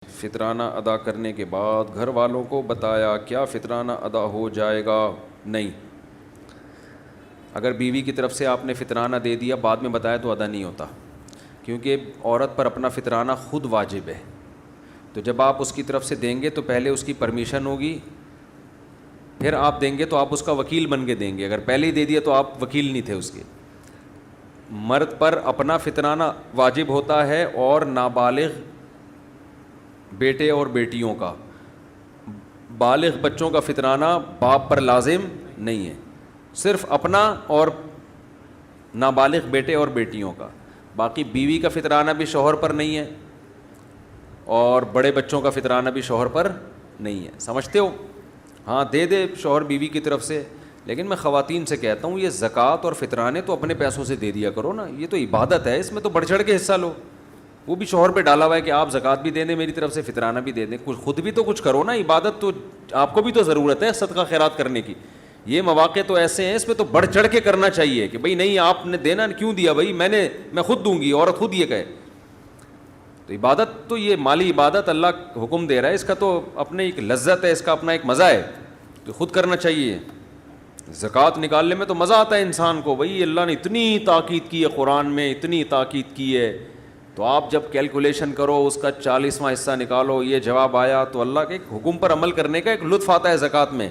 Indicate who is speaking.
Speaker 1: فطرانہ ادا کرنے کے بعد گھر والوں کو بتایا، کیا فطرانہ ادا ہو جائے گا؟ نہیں، اگر بیوی کی طرف سے آپ نے فطرانہ دے دیا بعد میں بتایا تو ادا نہیں ہوتا، کیونکہ عورت پر اپنا فطرانہ خود واجب ہے. تو جب آپ اس کی طرف سے دیں گے تو پہلے اس کی پرمیشن ہوگی، پھر آپ دیں گے تو آپ اس کا وکیل بن کے دیں گے. اگر پہلے ہی دے دیا تو آپ وکیل نہیں تھے اس کے. مرد پر اپنا فطرانہ واجب ہوتا ہے اور نابالغ بیٹے اور بیٹیوں کا. بالغ بچوں کا فطرانہ باپ پر لازم نہیں ہے، صرف اپنا اور نابالغ بیٹے اور بیٹیوں کا. باقی بیوی کا فطرانہ بھی شوہر پر نہیں ہے اور بڑے بچوں کا فطرانہ بھی شوہر پر نہیں ہے. سمجھتے ہو؟ ہاں دے دے شوہر بیوی کی طرف سے، لیکن میں خواتین سے کہتا ہوں یہ زکوٰۃ اور فطرانے تو اپنے پیسوں سے دے دیا کرو نا، یہ تو عبادت ہے، اس میں تو بڑھ چڑھ کے حصہ لو. وہ بھی شوہر پہ ڈالا ہوا ہے کہ آپ زکوٰۃ بھی دے دیں میری طرف سے، فطرانہ بھی دے دیں، خود بھی تو کچھ کرو نا. عبادت تو آپ کو بھی تو ضرورت ہے صدقہ خیرات کرنے کی. یہ مواقع تو ایسے ہیں اس پہ تو بڑھ چڑھ کے کرنا چاہیے کہ بھائی نہیں آپ نے دینا کیوں دیا بھائی، میں خود دوں گی، عورت خود یہ کہے. تو عبادت تو یہ مالی عبادت اللہ حکم دے رہا ہے، اس کا تو اپنے ایک لذت ہے، اس کا اپنا ایک مزہ ہے، تو خود کرنا چاہیے. زکوٰۃ نکالنے میں تو مزہ آتا ہے انسان کو، بھائی اللہ نے اتنی تاکید کی ہے قرآن میں، اتنی تاکید کی ہے، تو آپ جب کیلکولیشن کرو اس کا 40واں حصہ نکالو، یہ جواب آیا، تو اللہ کے ایک حکم پر عمل کرنے کا ایک لطف آتا ہے زکوٰۃ میں.